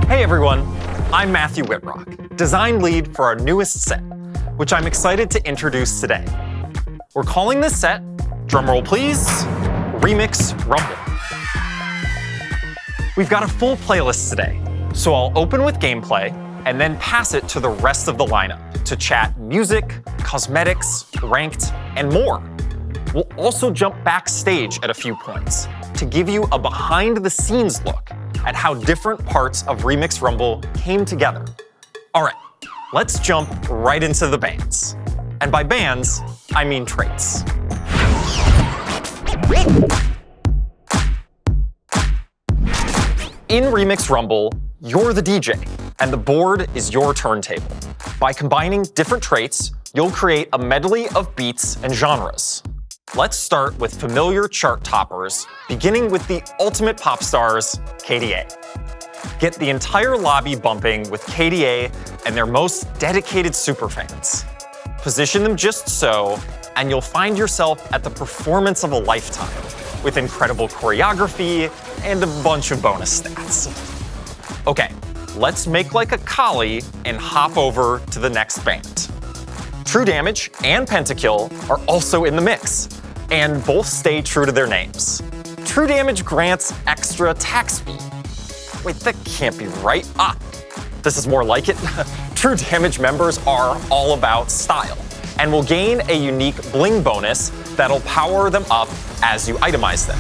Hey everyone, I'm Matthew Whitrock, design lead for our newest set, which I'm excited to introduce today. We're calling this set, drumroll please, Remiks Rumble. We've got a full playlist today, so I'll open with gameplay and then pass it to the rest of the lineup to chat music, cosmetics, ranked, and more. We'll also jump backstage at a few points to give you a behind-the-scenes look at how different parts of Remiks Rumble came together. All right, let's jump right into the bands. And by bands, I mean traits. In Remiks Rumble, you're the DJ, and the board is your turntable. By combining different traits, you'll create a medley of beats and genres. Let's start with familiar chart toppers, beginning with the ultimate pop stars, KDA. Get the entire lobby bumping with KDA and their most dedicated superfans. Position them just so, and you'll find yourself at the performance of a lifetime, with incredible choreography and a bunch of bonus stats. Okay, let's make like a collie and hop over to the next band. True Damage and Pentakill are also in the mix, and both stay true to their names. True Damage grants extra attack speed. Wait, that can't be right. This is more like it. True Damage members are all about style, and will gain a unique bling bonus that'll power them up as you itemize them.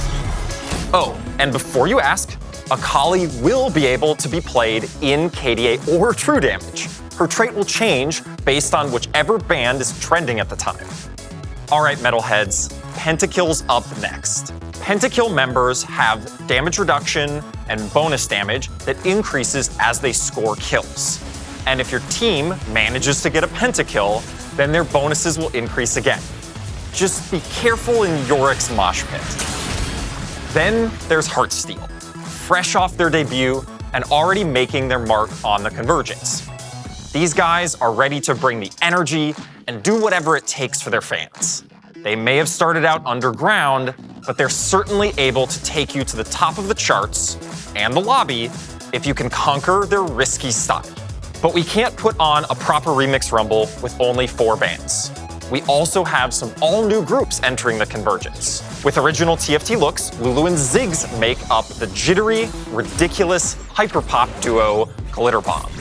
Oh, and before you ask, Akali will be able to be played in KDA or True Damage. Her trait will change based on whichever band is trending at the time. All right, metalheads, Pentakill's up next. Pentakill members have damage reduction and bonus damage that increases as they score kills. And if your team manages to get a Pentakill, then their bonuses will increase again. Just be careful in Yorick's mosh pit. Then there's HEARTSTEEL, fresh off their debut and already making their mark on the Convergence. These guys are ready to bring the energy and do whatever it takes for their fans. They may have started out underground, but they're certainly able to take you to the top of the charts and the lobby if you can conquer their risky style. But we can't put on a proper Remiks Rumble with only 4 bands. We also have some all-new groups entering the Convergence. With original TFT looks, Lulu and Ziggs make up the jittery, ridiculous, hyperpop duo Glitter Bomb.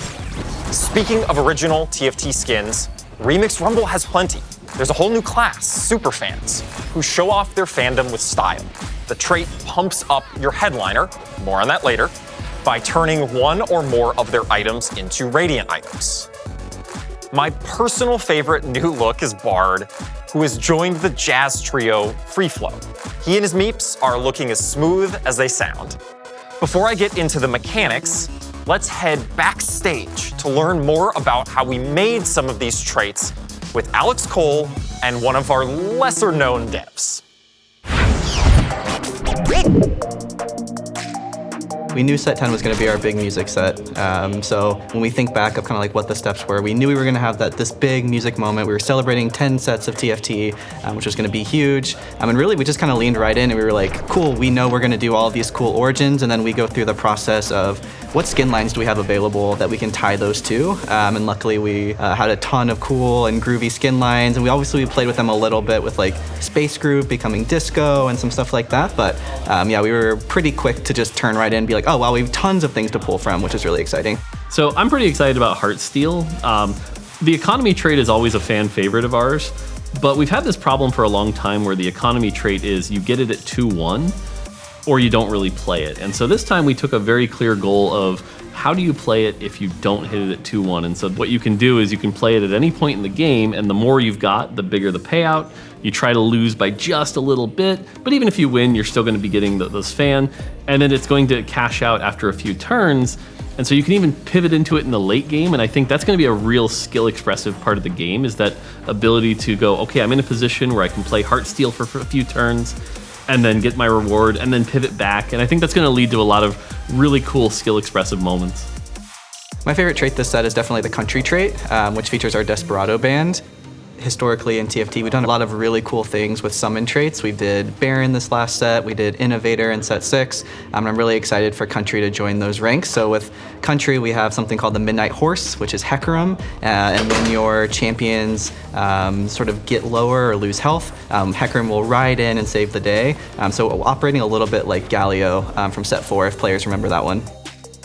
Speaking of original TFT skins, Remiks Rumble has plenty. There's a whole new class, superfans, who show off their fandom with style. The trait pumps up your headliner, more on that later, by turning one or more of their items into radiant items. My personal favorite new look is Bard, who has joined the jazz trio Free Flow. He and his meeps are looking as smooth as they sound. Before I get into the mechanics, let's head backstage to learn more about how we made some of these traits with Alex Cole and one of our lesser-known devs. We knew set 10 was going to be our big music set. So when we think back of kind of like what the steps were, we knew we were going to have this big music moment. We were celebrating 10 sets of TFT, which was going to be huge. And really, we just kind of leaned right in and we were like, cool, we know we're going to do all of these cool origins. And then we go through the process of what skin lines do we have available that we can tie those to. And luckily, we had a ton of cool and groovy skin lines. And we played with them a little bit with like Space Group becoming disco and some stuff like that. But yeah, we were pretty quick to just turn right in and be like, oh, wow, we have tons of things to pull from, which is really exciting. So I'm pretty excited about HEARTSTEEL. The economy trait is always a fan favorite of ours, but we've had this problem for a long time where the economy trait is you get it at 2-1 or you don't really play it. And so this time we took a very clear goal of how do you play it if you don't hit it at 2-1? And so what you can do is you can play it at any point in the game, and the more you've got, the bigger the payout. You try to lose by just a little bit, but even if you win, you're still going to be getting those fan, and then it's going to cash out after a few turns. And so you can even pivot into it in the late game, and I think that's going to be a real skill expressive part of the game, is that ability to go, okay, I'm in a position where I can play HEARTSTEEL for a few turns, and then get my reward, and then pivot back. And I think that's going to lead to a lot of really cool skill expressive moments. My favorite trait this set is definitely the country trait, which features our Desperado band. historically in TFT, we've done a lot of really cool things with summon traits. We did Baron this last set, we did Innovator in set 6, and I'm really excited for Country to join those ranks. So with Country, we have something called the Midnight Horse, which is Hecarim, and when your champions sort of get lower or lose health, Hecarim will ride in and save the day. So operating a little bit like Galio from set 4, if players remember that one.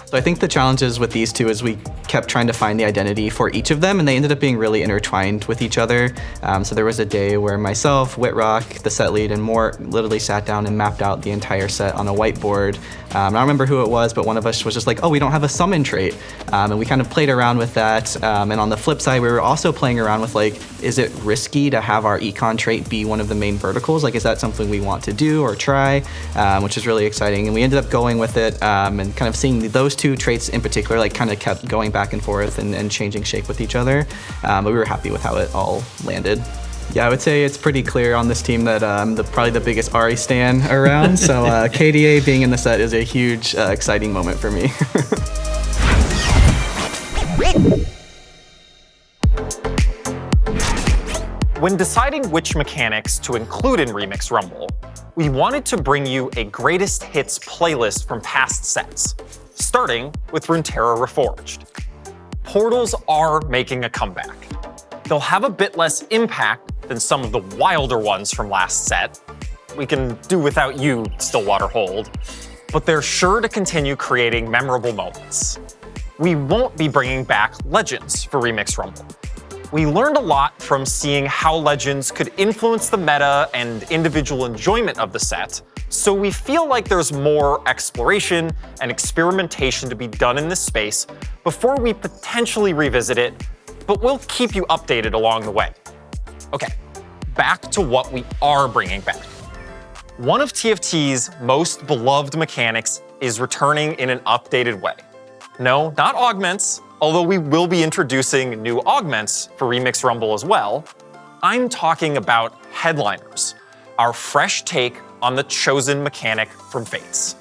So I think the challenges with these two is we kept trying to find the identity for each of them, and they ended up being really intertwined with each other. So there was a day where myself, Whitrock, the set lead, and Mort literally sat down and mapped out the entire set on a whiteboard. I don't remember who it was, but one of us was just like, oh, we don't have a summon trait. And we kind of played around with that. And on the flip side, we were also playing around with like, is it risky to have our econ trait be one of the main verticals? Like, is that something we want to do or try? Which is really exciting. And we ended up going with it and kind of seeing those two traits in particular, like kind of kept going back and forth and changing shape with each other. But we were happy with how it all landed. Yeah, I would say it's pretty clear on this team that I'm probably the biggest Ari stan around. So KDA being in the set is a huge, exciting moment for me. When deciding which mechanics to include in Remiks Rumble, we wanted to bring you a greatest hits playlist from past sets, starting with Runeterra Reforged. Portals are making a comeback. They'll have a bit less impact than some of the wilder ones from last set. We can do without you, Stillwater Hold, but they're sure to continue creating memorable moments. We won't be bringing back Legends for Remiks Rumble. We learned a lot from seeing how Legends could influence the meta and individual enjoyment of the set, so we feel like there's more exploration and experimentation to be done in this space before we potentially revisit it, but we'll keep you updated along the way. Okay, back to what we are bringing back. One of TFT's most beloved mechanics is returning in an updated way. No, not augments, although we will be introducing new augments for Remiks Rumble as well. I'm talking about headliners, our fresh take on the chosen mechanic from Fates.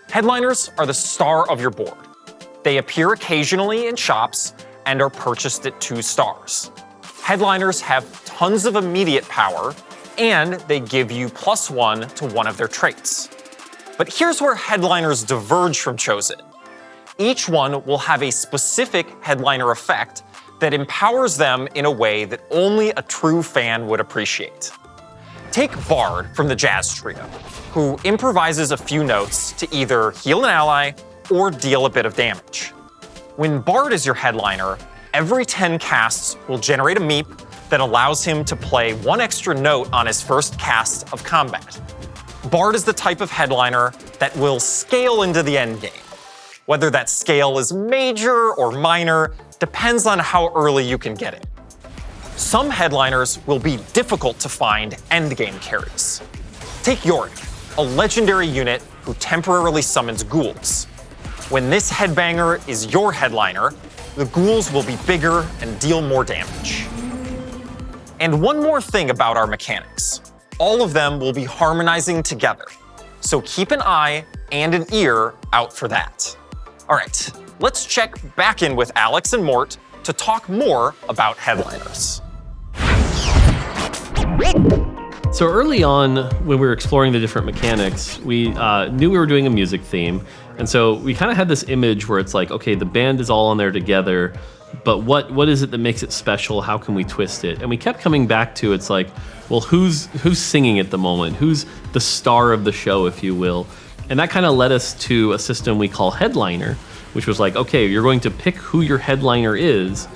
Headliners are the star of your board. They appear occasionally in shops and are purchased at 2 stars. Headliners have tons of immediate power, and they give you +1 to one of their traits. But here's where headliners diverge from chosen. Each one will have a specific headliner effect that empowers them in a way that only a true fan would appreciate. Take Bard from the Jazz Trio, who improvises a few notes to either heal an ally or deal a bit of damage. When Bard is your headliner, every 10 casts will generate a meep that allows him to play 1 extra note on his first cast of combat. Bard is the type of headliner that will scale into the endgame. Whether that scale is major or minor depends on how early you can get it. Some headliners will be difficult to find endgame carries. Take Yorick, a legendary unit who temporarily summons ghouls. When this headbanger is your headliner, the ghouls will be bigger and deal more damage. And one more thing about our mechanics. All of them will be harmonizing together, so keep an eye and an ear out for that. All right, let's check back in with Alex and Mort to talk more about headliners. So early on, when we were exploring the different mechanics, we knew we were doing a music theme. And so we kind of had this image where it's like, okay, the band is all on there together, but what is it that makes it special? How can we twist it? And we kept coming back to, it's like, well, who's singing at the moment? Who's the star of the show, if you will? And that kind of led us to a system we call Headliner, which was like, okay, you're going to pick who your headliner is.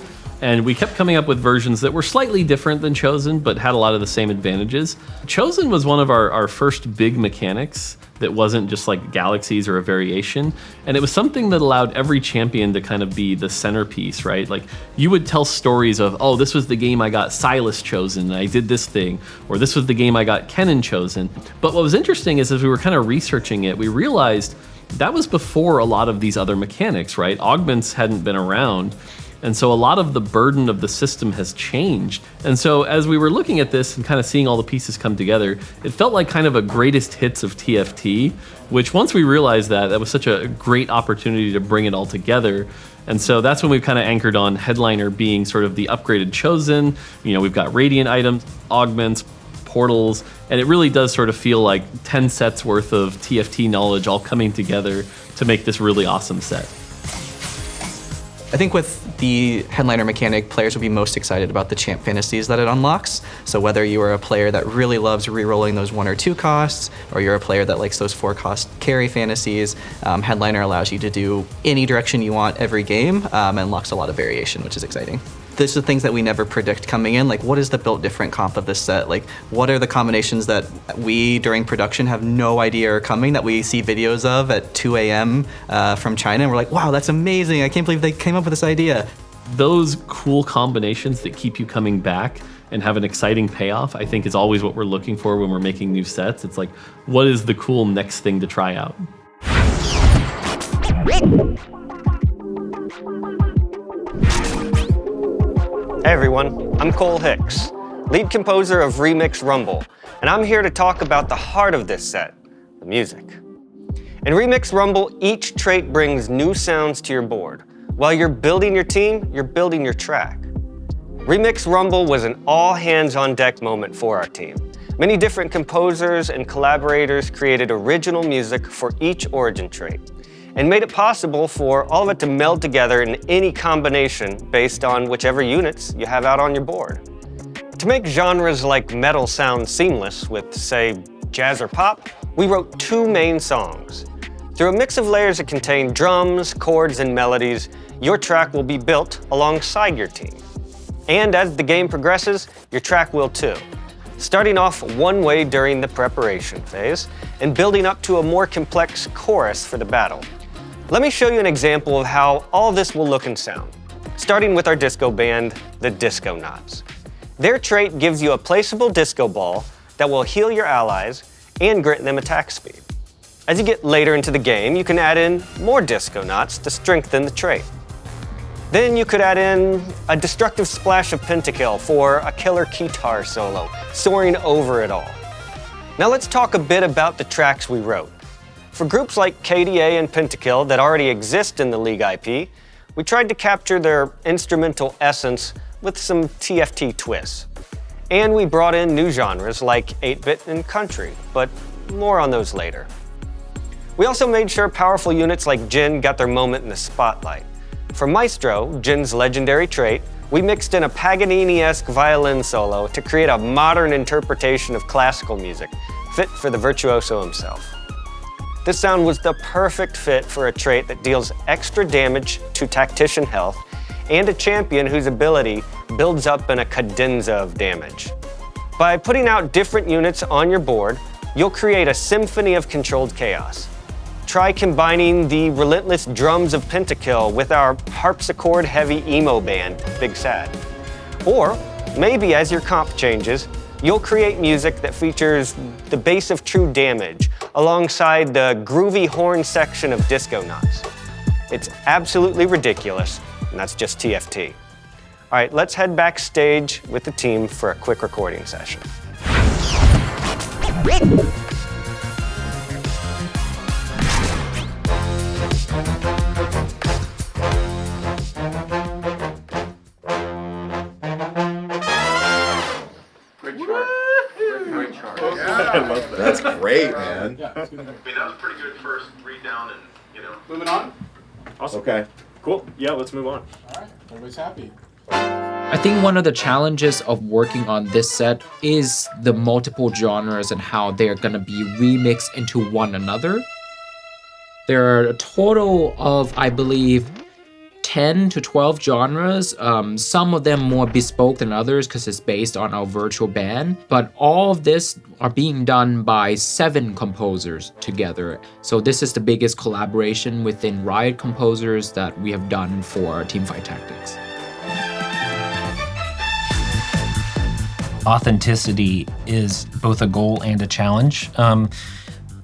And we kept coming up with versions that were slightly different than Chosen, but had a lot of the same advantages. Chosen was one of our first big mechanics that wasn't just like galaxies or a variation. And it was something that allowed every champion to kind of be the centerpiece, right? Like you would tell stories of, oh, this was the game I got Silas chosen and I did this thing, or this was the game I got Kennen chosen. But what was interesting is as we were kind of researching it, we realized that was before a lot of these other mechanics, right? Augments hadn't been around. And so a lot of the burden of the system has changed. And so as we were looking at this and kind of seeing all the pieces come together, it felt like kind of a greatest hits of TFT, which once we realized that was such a great opportunity to bring it all together. And so that's when we've kind of anchored on Headliner being sort of the upgraded chosen. You know, we've got radiant items, augments, portals, and it really does sort of feel like 10 sets worth of TFT knowledge all coming together to make this really awesome set. I think with the Headliner mechanic, players will be most excited about the champ fantasies that it unlocks. So whether you are a player that really loves re-rolling those 1 or 2 costs, or you're a player that likes those 4 cost carry fantasies, Headliner allows you to do any direction you want every game, and unlocks a lot of variation, which is exciting. These are things that we never predict coming in, like what is the built different comp of this set? Like what are the combinations that we during production have no idea are coming, that we see videos of at 2 a.m. From China, and we're like, wow, that's amazing, I can't believe they came up with this idea. Those cool combinations that keep you coming back and have an exciting payoff, I think is always what we're looking for when we're making new sets. It's like, what is the cool next thing to try out? Hey everyone, I'm Cole Hicks, lead composer of Remiks Rumble, and I'm here to talk about the heart of this set, the music. In Remiks Rumble, each trait brings new sounds to your board. While you're building your team, you're building your track. Remiks Rumble was an all-hands-on-deck moment for our team. Many different composers and collaborators created original music for each origin trait, and made it possible for all of it to meld together in any combination based on whichever units you have out on your board. To make genres like metal sound seamless with, say, jazz or pop, we wrote 2 main songs. Through a mix of layers that contain drums, chords, and melodies, your track will be built alongside your team. And as the game progresses, your track will too. Starting off one way during the preparation phase, and building up to a more complex chorus for the battle. Let me show you an example of how all this will look and sound, starting with our disco band, the Disco Knots. Their trait gives you a placeable disco ball that will heal your allies and grant them attack speed. As you get later into the game, you can add in more Disco Knots to strengthen the trait. Then you could add in a destructive splash of Pentakill for a killer guitar solo, soaring over it all. Now let's talk a bit about the tracks we wrote. For groups like KDA and Pentakill that already exist in the League IP, we tried to capture their instrumental essence with some TFT twists. And we brought in new genres like 8-bit and country, but more on those later. We also made sure powerful units like Jin got their moment in the spotlight. For Maestro, Jin's legendary trait, we mixed in a Paganini-esque violin solo to create a modern interpretation of classical music, fit for the virtuoso himself. This sound was the perfect fit for a trait that deals extra damage to tactician health and a champion whose ability builds up in a cadenza of damage. By putting out different units on your board, you'll create a symphony of controlled chaos. Try combining the relentless drums of Pentakill with our harpsichord-heavy emo band, Big Sad. Or maybe as your comp changes, you'll create music that features the bass of true damage alongside the groovy horn section of Disco Knots. It's absolutely ridiculous, and that's just TFT. All right, let's head backstage with the team for a quick recording session. That's great, man. Yeah, I mean, that was pretty good first read down and, Moving on? Awesome. Okay. Cool. Yeah, let's move on. All right, everybody's happy. I think one of the challenges of working on this set is the multiple genres and how they're going to be remixed into one another. There are a total of, I believe, 10 to 12 genres, some of them more bespoke than others because it's based on our virtual band, but all of this are being done by 7 composers together. So this is the biggest collaboration within Riot composers that we have done for Teamfight Tactics. Authenticity is both a goal and a challenge.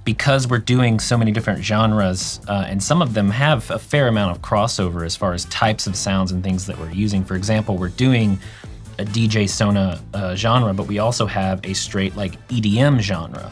because we're doing so many different genres, and some of them have a fair amount of crossover as far as types of sounds and things that we're using. For example, we're doing a DJ Sona genre, but we also have a straight like EDM genre.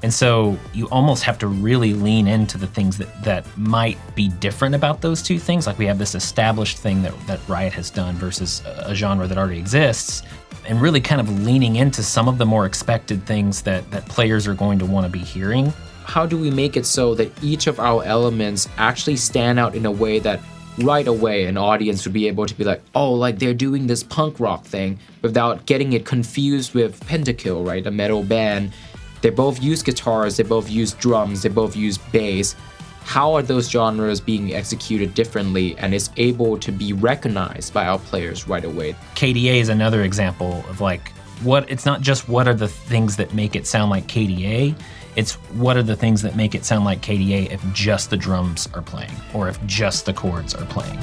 And so you almost have to really lean into the things that might be different about those two things. Like we have this established thing that Riot has done versus a genre that already exists, and really kind of leaning into some of the more expected things that players are going to want to be hearing. How do we make it so that each of our elements actually stand out in a way that right away an audience would be able to be like, oh, like they're doing this punk rock thing, without getting it confused with Pentakill, right? A metal band. They both use guitars, they both use drums, they both use bass. How are those genres being executed differently and is able to be recognized by our players right away? KDA is another example of like, it's not just what are the things that make it sound like KDA, it's what are the things that make it sound like KDA if just the drums are playing, or if just the chords are playing.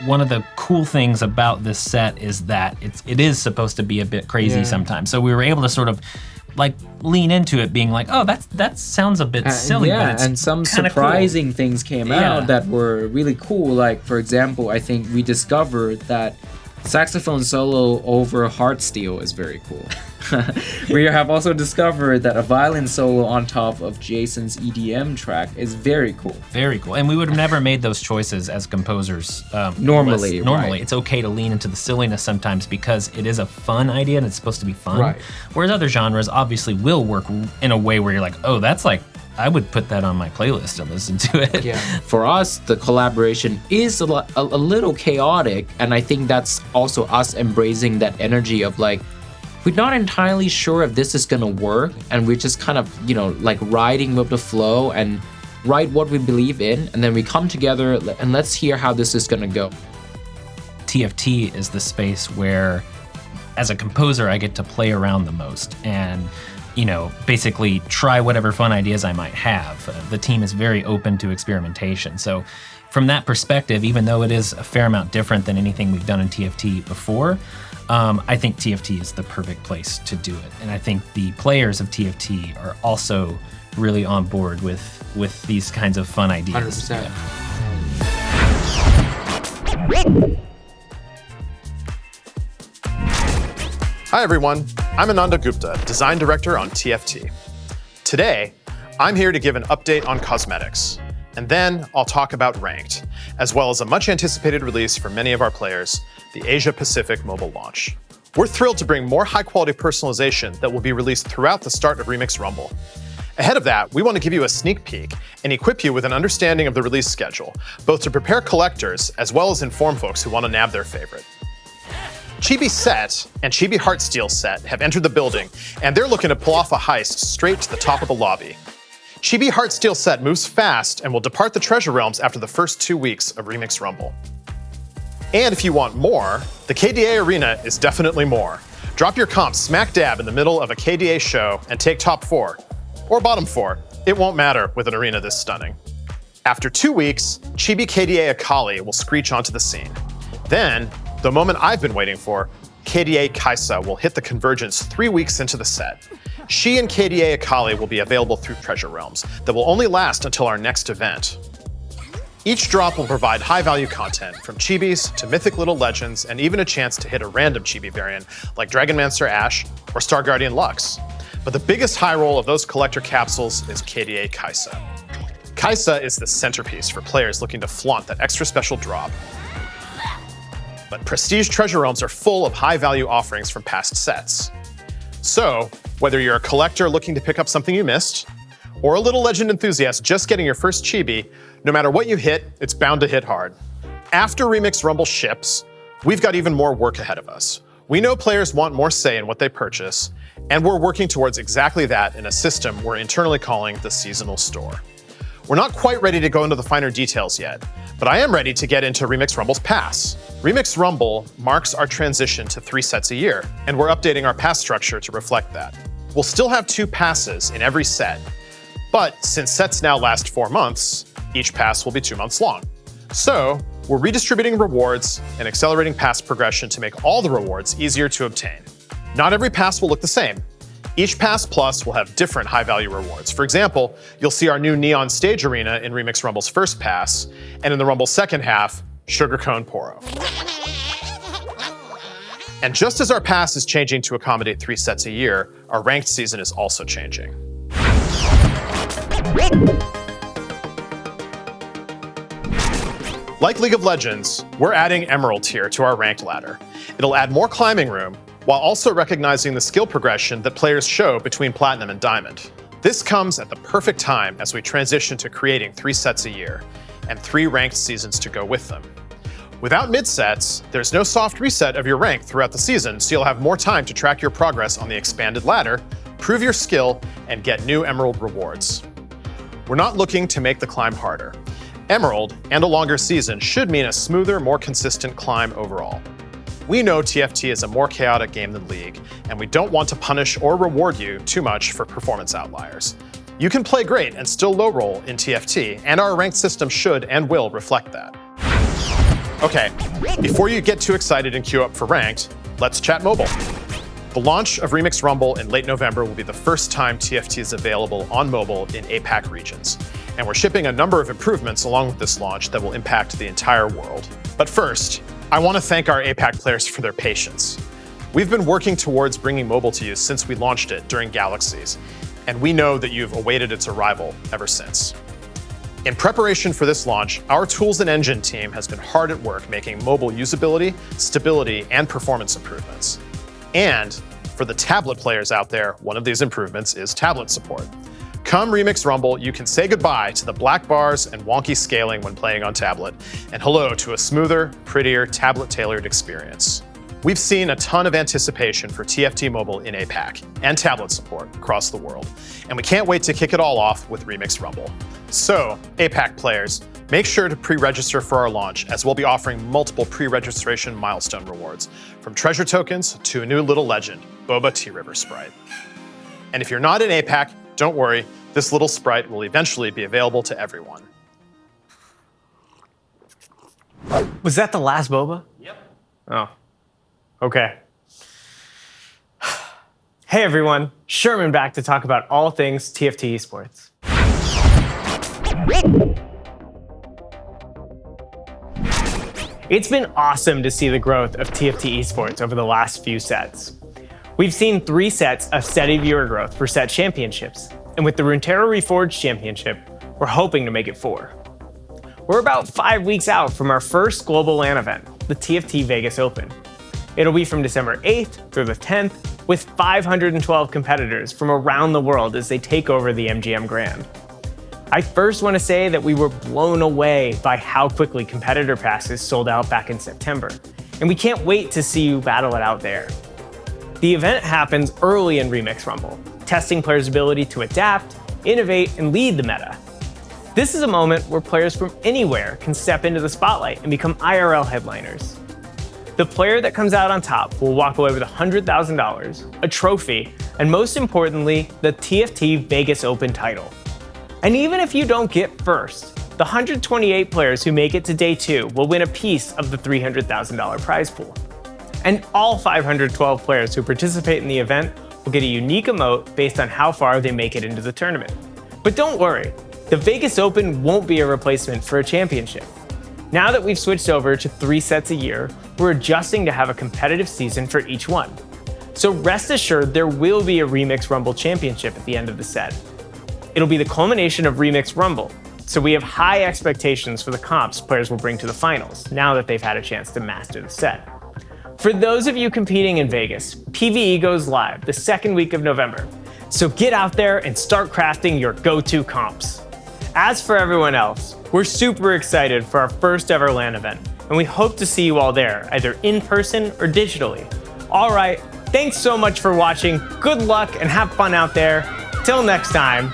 One of the cool things about this set is that it is supposed to be a bit crazy sometimes. So we were able to sort of like lean into it being like, oh, that sounds a bit silly, but it's and some kinda surprising cool. things came out that were really cool. Like, for example, I think we discovered that saxophone solo over HEARTSTEEL is very cool. We have also discovered that a violin solo on top of Jason's EDM track is very cool. Very cool. And we would have never made those choices as composers. Normally, right. It's okay to lean into the silliness sometimes because it is a fun idea and it's supposed to be fun. Right. Whereas other genres obviously will work in a way where you're like, oh, that's like, I would put that on my playlist and listen to it. Yeah. For us, the collaboration is a little chaotic, and I think that's also us embracing that energy of like, we're not entirely sure if this is gonna work, and we're just kind of, like riding with the flow and write what we believe in, and then we come together and let's hear how this is gonna go. TFT is the space where, as a composer, I get to play around the most and basically try whatever fun ideas I might have. The team is very open to experimentation. So from that perspective, even though it is a fair amount different than anything we've done in TFT before, I think TFT is the perfect place to do it. And I think the players of TFT are also really on board with these kinds of fun ideas. 100%. Hi everyone, I'm Ananda Gupta, Design Director on TFT. Today, I'm here to give an update on cosmetics, and then I'll talk about Ranked, as well as a much anticipated release for many of our players, the Asia Pacific mobile launch. We're thrilled to bring more high-quality personalization that will be released throughout the start of Remiks Rumble. Ahead of that, we want to give you a sneak peek and equip you with an understanding of the release schedule, both to prepare collectors as well as inform folks who want to nab their favorite. Chibi Set and Chibi HEARTSTEEL Set have entered the building, and they're looking to pull off a heist straight to the top of the lobby. Chibi HEARTSTEEL Set moves fast and will depart the Treasure Realms after the first 2 weeks of Remiks Rumble. And if you want more, the KDA Arena is definitely more. Drop your comp smack dab in the middle of a KDA show and take top 4, or bottom 4. It won't matter with an arena this stunning. After 2 weeks, Chibi KDA Akali will screech onto the scene. Then, the moment I've been waiting for, KDA Kaisa will hit the convergence 3 weeks into the set. She and KDA Akali will be available through Treasure Realms that will only last until our next event. Each drop will provide high-value content, from chibis to mythic little legends, and even a chance to hit a random chibi variant like Dragonmancer Ash or Star Guardian Lux. But the biggest high roll of those collector capsules is KDA Kaisa. Kaisa is the centerpiece for players looking to flaunt that extra special drop. But Prestige Treasure Realms are full of high-value offerings from past sets. So, whether you're a collector looking to pick up something you missed, or a little legend enthusiast just getting your first chibi, no matter what you hit, it's bound to hit hard. After Remiks Rumble ships, we've got even more work ahead of us. We know players want more say in what they purchase, and we're working towards exactly that in a system we're internally calling the Seasonal Store. We're not quite ready to go into the finer details yet, but I am ready to get into Remiks Rumble's pass. Remiks Rumble marks our transition to 3 sets a year, and we're updating our pass structure to reflect that. We'll still have 2 passes in every set, but since sets now last 4 months, each pass will be 2 months long. So, we're redistributing rewards and accelerating pass progression to make all the rewards easier to obtain. Not every pass will look the same. Each Pass Plus will have different high-value rewards. For example, you'll see our new Neon Stage Arena in Remiks Rumble's first pass, and in the Rumble's second half, Sugar Cone Poro. And just as our pass is changing to accommodate 3 sets a year, our ranked season is also changing. Like League of Legends, we're adding Emerald tier to our ranked ladder. It'll add more climbing room, while also recognizing the skill progression that players show between Platinum and Diamond. This comes at the perfect time as we transition to creating 3 sets a year, and 3 ranked seasons to go with them. Without mid-sets, there's no soft reset of your rank throughout the season, so you'll have more time to track your progress on the expanded ladder, prove your skill, and get new Emerald rewards. We're not looking to make the climb harder. Emerald and a longer season should mean a smoother, more consistent climb overall. We know TFT is a more chaotic game than League, and we don't want to punish or reward you too much for performance outliers. You can play great and still low roll in TFT, and our ranked system should and will reflect that. Okay, before you get too excited and queue up for ranked, let's chat mobile. The launch of Remiks Rumble in late November will be the first time TFT is available on mobile in APAC regions, and we're shipping a number of improvements along with this launch that will impact the entire world. But first, I want to thank our APAC players for their patience. We've been working towards bringing mobile to you since we launched it during Galaxies, and we know that you've awaited its arrival ever since. In preparation for this launch, our Tools and Engine team has been hard at work making mobile usability, stability, and performance improvements. And for the tablet players out there, one of these improvements is tablet support. Come Remiks Rumble, you can say goodbye to the black bars and wonky scaling when playing on tablet, and hello to a smoother, prettier, tablet-tailored experience. We've seen a ton of anticipation for TFT Mobile in APAC and tablet support across the world, and we can't wait to kick it all off with Remiks Rumble. So, APAC players, make sure to pre-register for our launch, as we'll be offering multiple pre-registration milestone rewards, from treasure tokens to a new little legend, Boba Tea River Sprite. And if you're not in APAC, don't worry, this little sprite will eventually be available to everyone. Was that the last boba? Yep. Oh, okay. Hey everyone, Sherman back to talk about all things TFT esports. It's been awesome to see the growth of TFT esports over the last few sets. We've seen 3 sets of steady viewer growth for set championships, and with the Runeterra Reforged Championship, we're hoping to make it 4. We're about 5 weeks out from our first global LAN event, the TFT Vegas Open. It'll be from December 8th through the 10th, with 512 competitors from around the world as they take over the MGM Grand. I first want to say that we were blown away by how quickly competitor passes sold out back in September, and we can't wait to see you battle it out there. The event happens early in Remiks Rumble, testing players' ability to adapt, innovate, and lead the meta. This is a moment where players from anywhere can step into the spotlight and become IRL headliners. The player that comes out on top will walk away with $100,000, a trophy, and most importantly, the TFT Vegas Open title. And even if you don't get first, the 128 players who make it to day 2 will win a piece of the $300,000 prize pool. And all 512 players who participate in the event will get a unique emote based on how far they make it into the tournament. But don't worry, the Vegas Open won't be a replacement for a championship. Now that we've switched over to 3 sets a year, we're adjusting to have a competitive season for each one. So rest assured there will be a Remiks Rumble championship at the end of the set. It'll be the culmination of Remiks Rumble, so we have high expectations for the comps players will bring to the finals, now that they've had a chance to master the set. For those of you competing in Vegas, PvE goes live the second week of November, so get out there and start crafting your go-to comps. As for everyone else, we're super excited for our first ever LAN event, and we hope to see you all there, either in person or digitally. All right, thanks so much for watching, good luck and have fun out there. Till next time.